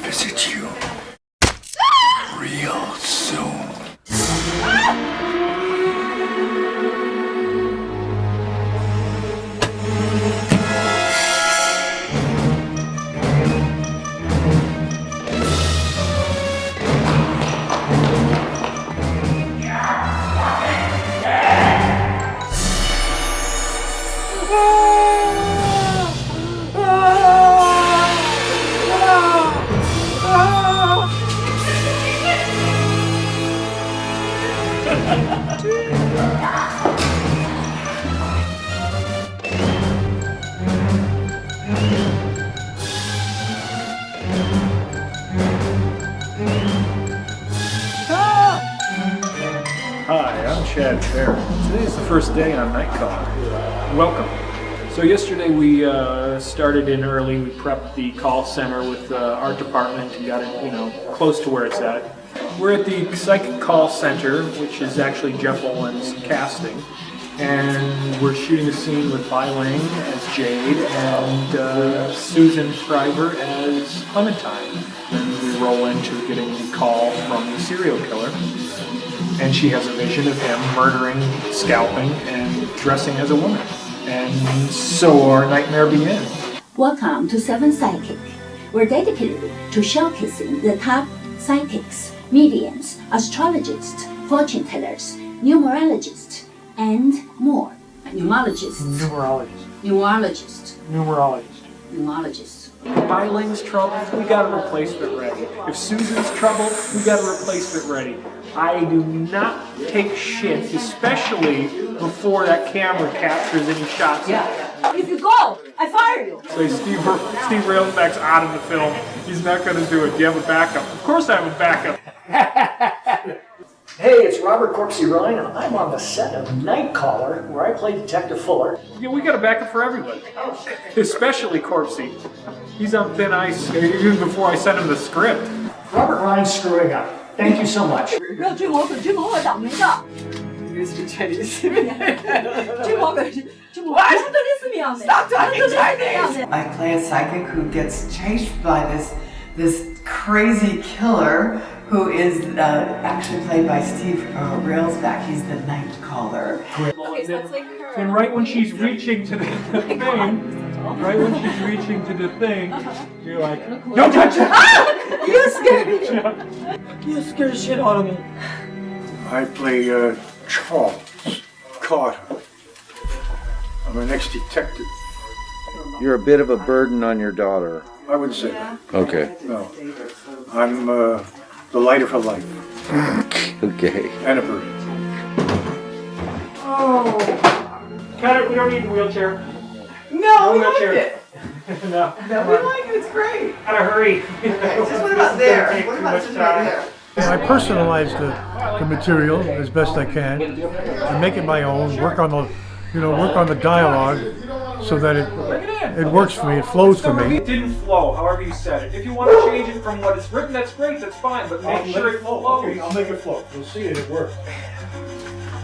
visit you real soon. Hi, I'm Ferrin. Today is the first day on Night Call. Welcome. So yesterday we started in early. We prepped the call center with the art department and got it, close to where it's at. We're at the Psychic Call Center, which is actually Jeff Olin's casting, and we're shooting a scene with Ling as Jade and Susan Priver as Clementine. Then we roll into getting the call from the serial killer. And she has a vision of him murdering, scalping, and dressing as a woman. And so our nightmare begins. Welcome to 7 Psychic. We're dedicated to showcasing the top psychics, mediums, astrologists, fortune tellers, numerologists, and more. Numerologists. By Ling's trouble, we got a replacement ready. If Susan's trouble, we got a replacement ready. I do not take shit, especially before that camera captures any shots. Yeah. If you go, I fire you. So Steve Railsback's out of the film. He's not going to do it. Do you have a backup? Of course I have a backup. Hey, it's Robert Corpsey Rhine, and I'm on the set of Nightcaller, where I play Detective Fuller. Yeah, we got a backup for everybody, especially Corpsey. He's on thin ice even before I sent him the script. Robert Rhine's screwing up. Thank you so much. Stop talking Chinese! I play a psychic who gets chased by this crazy killer who is actually played by Steve Railsback. He's the night caller. Okay, so that's like her. And right when she's reaching to the thing, you're like, don't touch it! You scared me! You scared the shit out of me. I play Charles Carter. I'm an ex-detective. You're a bit of a burden on your daughter. I would say that. Okay. No. I'm the light of her life. Okay. And a bird. oh, cut it, we don't need a wheelchair. No, we liked wheelchair. it. No, No, we like it. It's great. gotta hurry. Okay, just what about there? What about just right there? I personalize the material as best I can and make it my own. Work on the dialogue so that it works for me. It flows for me. It didn't flow, however you said it. If you want to change it from what it's written, that's great. That's fine. But make sure it flows. Okay, I'll make it flow. You'll see it works.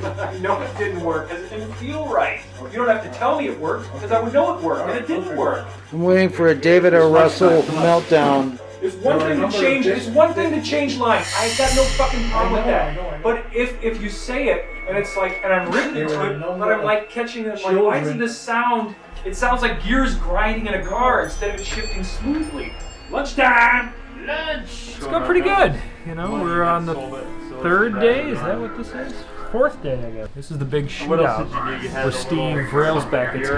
I know it didn't work because it didn't feel right. You don't have to tell me it worked because I would know it worked, and it didn't work. I'm waiting for a David O. Russell meltdown. It's one thing to change. It's one thing to change lines. I got no fucking problem with that. But if you say it and it's like, and I'm written into it, but I'm like catching it. Like, why doesn't this sound? It sounds like gears grinding in a car instead of it shifting smoothly. Lunchtime. Lunch. It's going pretty good. We're on the third day. Is that what this is? Fourth day, I guess. This is the big shootout where Steve Railsback gets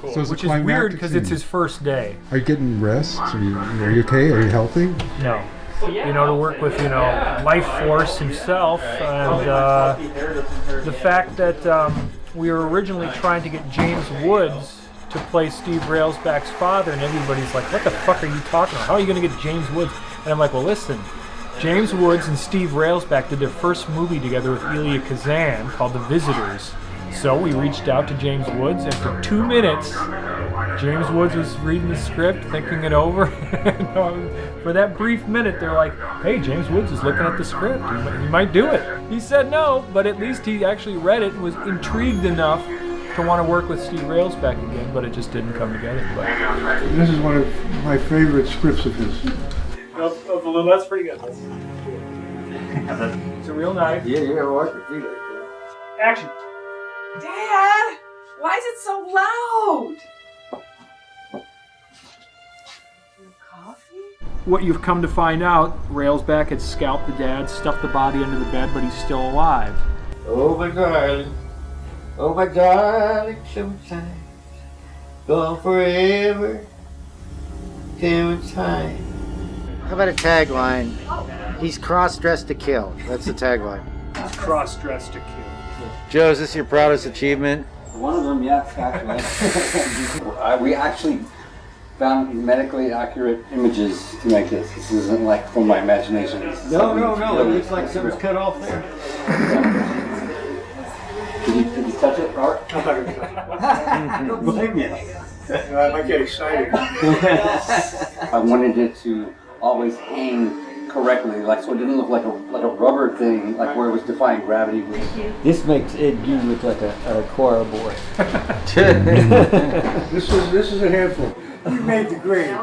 killed. Which is weird because it's his first day. Are you getting rest? Are you okay? Are you healthy? No. To work with, Life Force himself, and the fact that we were originally trying to get James Woods to play Steve Railsback's father, and everybody's like, what the fuck are you talking about? How are you going to get James Woods? And I'm like, well, listen. James Woods and Steve Railsback did their first movie together with Elia Kazan called The Visitors. So we reached out to James Woods, and for 2 minutes, James Woods was reading the script, thinking it over. For that brief minute, they're like, hey, James Woods is looking at the script. He might do it. He said no, but at least he actually read it and was intrigued enough to want to work with Steve Railsback again, but it just didn't come together. But This is one of my favorite scripts of his. That's pretty good. It's a real knife. Yeah, watch it. Action. Dad, why is it so loud? Coffee? What you've come to find out, Railsback had scalped the dad, stuffed the body under the bed, but he's still alive. Oh my darling, Clementine, gone forever, Clementine. How about a tagline? He's cross-dressed to kill. That's the tagline. Cross-dressed to kill. Joe, is this your proudest achievement? One of them, yes, actually. We actually found medically accurate images to make this. This isn't like from my imagination. No, it looks like something's cut off there. Did you touch it, Robert? Don't blame you. I might get excited. I wanted it to always hang correctly, like so it didn't look like a rubber thing, like where it was defying gravity. This makes you look like a choir boy. This is a handful. You made the grade.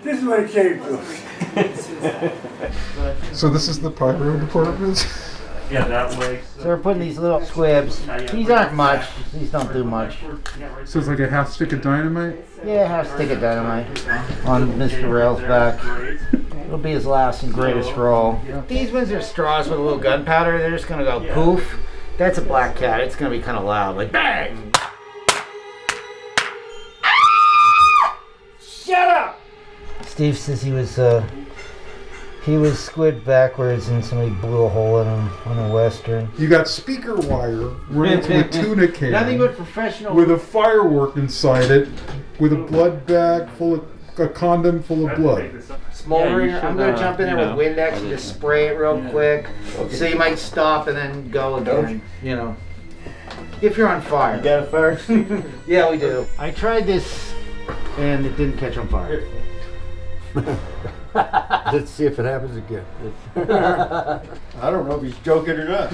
This is what it came to. So this is the Priver department? Yeah, that way. So we're putting these little squibs. These aren't much. These don't do much. So it's like a half stick of dynamite? Yeah, half stick of dynamite on Mr. Railsback. It'll be his last and greatest role. These ones are straws with a little gunpowder. They're just gonna go poof. That's a black cat. It's gonna be kind of loud, like bang. Shut up! Steve says he was squid backwards and somebody blew a hole in him on a western. You got speaker wire running to a tuna can. Nothing but professional. With a firework inside it, with a blood bag full of a condom full of blood. Smoldering. Yeah, I'm gonna jump in there with Windex and just spray it real quick. So you might stop and then go again. You know, if you're on fire. You got a fire? Yeah, we do. I tried this and it didn't catch on fire. Let's see if it happens again. I don't know if he's joking or not.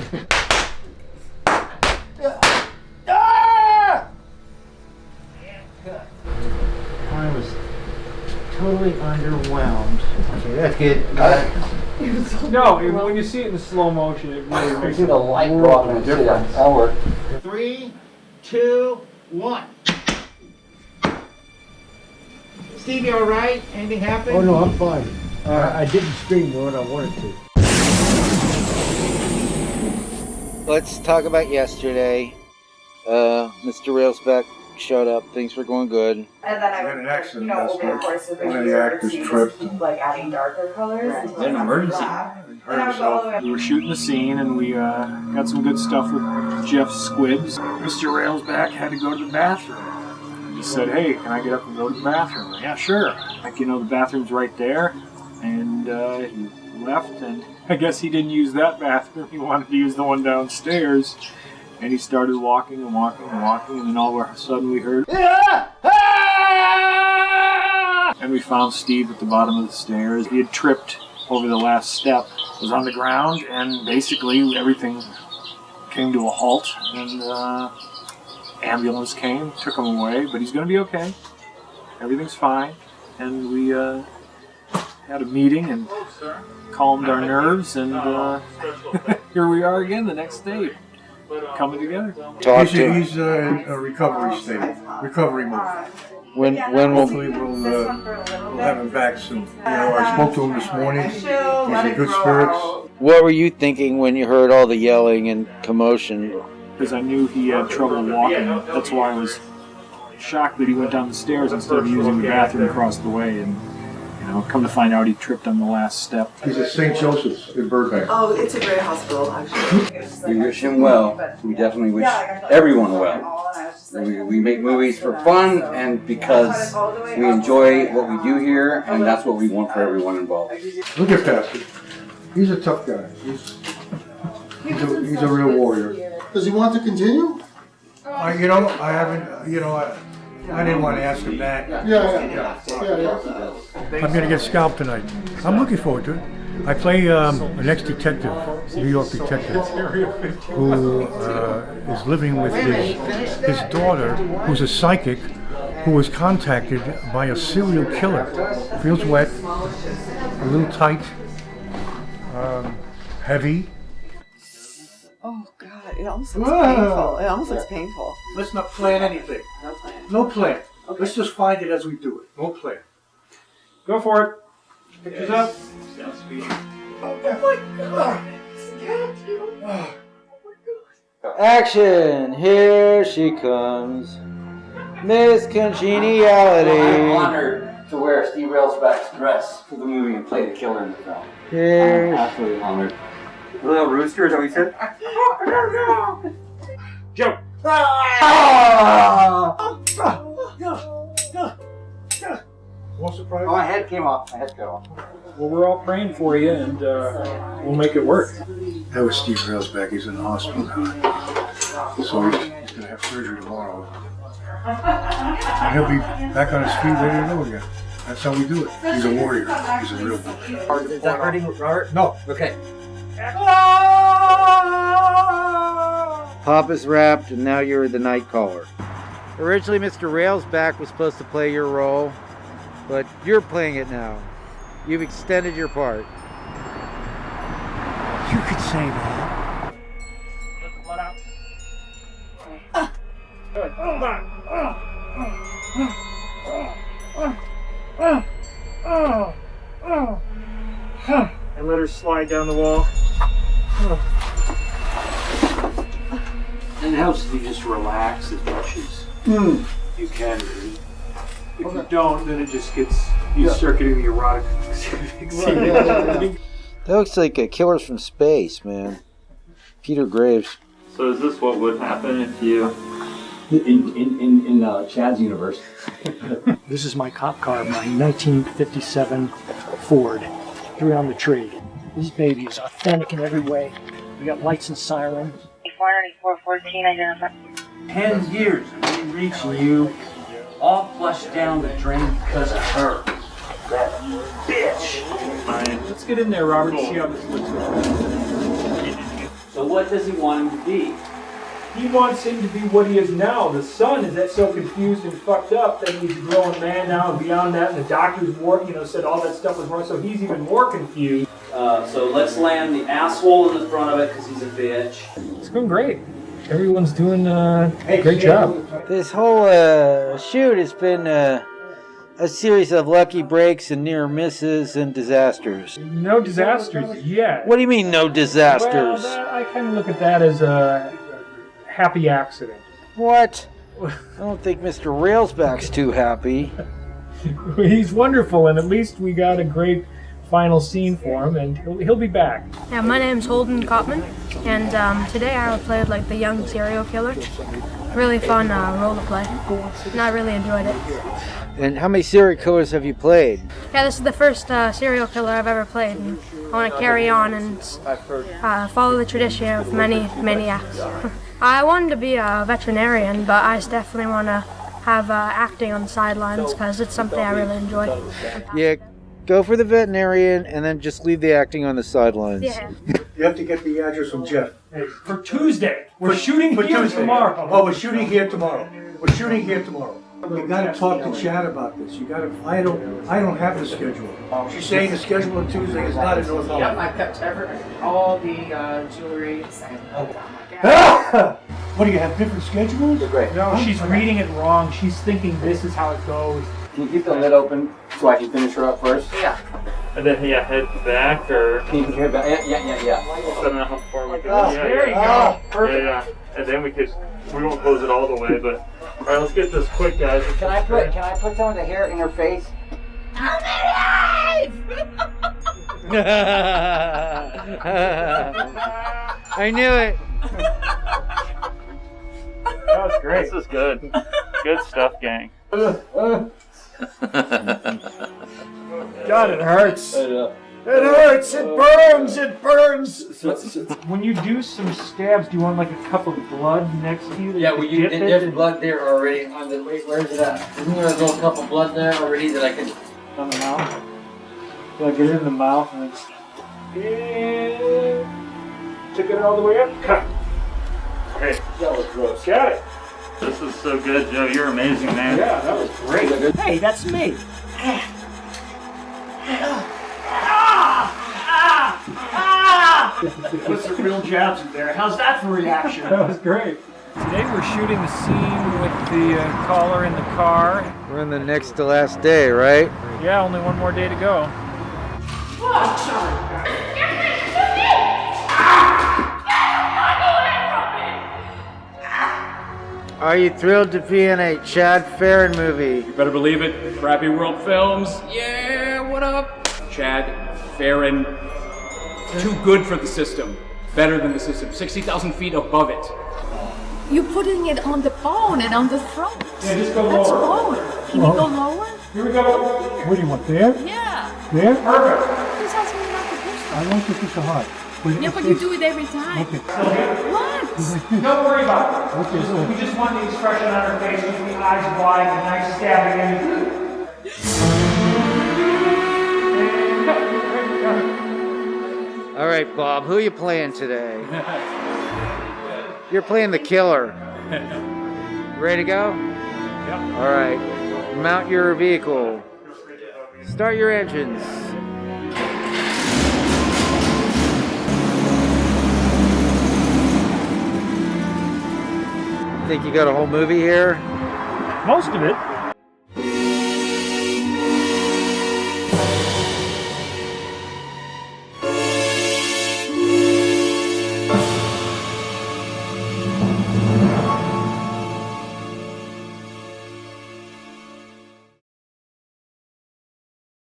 I was totally underwhelmed. Okay, that's good. No, when you see it in slow motion, it really I makes see the light go off and I see that. That'll work. 3, 2, 1. Steve, you all right? Anything happen? Oh no, I'm fine. I didn't scream when I wanted to. Let's talk about yesterday. Mr. Railsback showed up. Things were going good. And then I had would, an accident you know, last over the night. course of the One of the year, actors to tripped. keep, like adding darker colors until An it got emergency. black. And I would go all the way We were shooting the scene and we got some good stuff with Jeff's squibs. Mr. Railsback had to go to the bathroom. He said, hey, can I get up and go to the bathroom? Yeah, sure. Like, you know, the bathroom's right there. And he left, and I guess he didn't use that bathroom. He wanted to use the one downstairs. And he started walking and walking and walking, and then all of a sudden we heard, and we found Steve at the bottom of the stairs. He had tripped over the last step, was on the ground, and basically everything came to a halt. And ambulance came, took him away, but he's going to be okay. Everything's fine. And we had a meeting and calmed our nerves, and here we are again the next day, coming together. He's in a recovery mode. When Hopefully we'll have him back soon. You know, I spoke to him this morning. He's in good spirits. what were you thinking when you heard all the yelling and commotion? Because I knew he had trouble walking. That's why I was shocked that he went down the stairs instead of using the bathroom across the way. And come to find out, he tripped on the last step. He's at St. Joseph's in Burbank. Oh, it's a great hospital, actually. We wish him well. We definitely wish everyone well. We make movies for fun and because we enjoy what we do here, and that's what we want for everyone involved. Look at Pastor. He's a tough guy. He's a real warrior. Does he want to continue? I didn't want to ask him that. Yeah. I'm going to get scalped tonight. I'm looking forward to it. I play an ex-detective, New York detective, who is living with his daughter, who's a psychic, who was contacted by a serial killer. Feels wet, a little tight, heavy. Oh God, it almost looks painful. It almost looks painful. Let's not plan anything. No plan. No plan. Let's just find it as we do it. No plan. Go for it. Pictures up. Action! Here she comes. Miss Congeniality. I'm honored to wear Steve Railsback's dress for the movie and play the killer in the film. Here. I'm absolutely honored. A little rooster, is that what you said? Joe. More surprise? Oh, my head came off. My head got off. Well, we're all praying for you, and we'll make it work. That was Steve Railsback. He's in the hospital now. So he's going to have surgery tomorrow. And he'll be back on his feet ready to go again. That's how we do it. He's a warrior. He's a real warrior. Is that hurting, Robert? No. Okay. Papa's wrapped, and now you're the night caller. Originally, Mr. Railsback was supposed to play your role, but you're playing it now. You've extended your part. You could say that. Good. Hold on. And let her slide down the wall. And it helps if you just relax as much as you can. If you don't, then it just gets you start getting the erotic. That looks like a Killers from Space, man. Peter Graves. So is this what would happen if you... In Chad's universe. This is my cop car, my 1957 Ford. Three on the tree. This baby is authentic in every way. We got lights and sirens. 494-14 identified. 10 years of me reaching you, all flushed down the drain because of her. That bitch. Let's get in there, Robert, and see how this looks. So what does he want him to be? He wants him to be what he is now. The son is that so confused and fucked up that he's a grown man now, and beyond that, and the doctors said all that stuff was wrong, so he's even more confused. So let's land the asshole in the front of it because he's a bitch. It's going great. Everyone's doing a great job. This whole shoot has been a series of lucky breaks and near misses and disasters. No disasters yet. What do you mean, no disasters? Well, I kind of look at that as a happy accident. What? I don't think Mr. Railsback's too happy. He's wonderful, and at least we got a great final scene for him, and he'll be back. Yeah, my name's Holden Copman, and today I played like the young serial killer. Really fun role to play, and I really enjoyed it. And how many serial killers have you played? Yeah, this is the first serial killer I've ever played, and I want to carry on and follow the tradition of many maniacs. I wanted to be a veterinarian, but I definitely want to have acting on the sidelines because it's something I really enjoy. Yeah, go for the veterinarian and then just leave the acting on the sidelines. Yeah. You have to get the address from Jeff. For Tuesday. We're shooting here tomorrow. Oh, we're shooting here tomorrow. We're shooting here tomorall. You gotta talk to Chad about this. You gotta. I don't have the schedule. She's saying the schedule on Tuesday is not in North Hollywood. Yep, I've kept all the jewelry. What do you have different schedules? Great. No, she's reading it wrong. She's thinking this is how it goes. Can you keep the lid open so I can finish her up first? Yeah. And then head back, or... Can you hear back? Yeah. I don't know how far we can... There you go. Perfect. Yeah. And then we won't close it all the way, but... Alright, let's get this quick, guys. Can I put some of the hair in her face? I knew it. That was great. This is good. Good stuff, gang. God, it hurts. It hurts. It burns. It burns. When you do some stabs, do you want like a cup of blood next to you? Yeah, there's blood there already. Wait, where is it at? Isn't there a little cup of blood there already that I can... On the mouth? Do I get it in the mouth? And And took it all the way up. Cut. Okay, that was gross. Got it. This is so good, Joe. You're amazing, man. Yeah, that was great. Hey, that's me. Put some real jabs in there. How's that for reaction? That was great. Today we're shooting the scene with the caller in the car. We're in the next to last day, right? Yeah, only one more day to go. Are you thrilled to be in a Chad Ferrin movie? You better believe it. Crappy World Films. Yeah, what up? Chad Ferrin. Too good for the system. Better than the system. 60,000 feet above it. You're putting it on the bone and on the throat. Yeah, just go That's lower. lower. Can you go lower? Here we go. What do you want, there? Yeah. There? Perfect. This has me not the pistol. I want to push it hard. Yeah, but you do it every time. Okay. What? Don't worry about it. Okay, so. We just want the expression on her face with the eyes wide and nice stabbing in. All right, Bob, who are you playing today? You're playing the killer. Ready to go? Yep. All right. Mount your vehicle. Start your engines. Think you got a whole movie here? Most of it.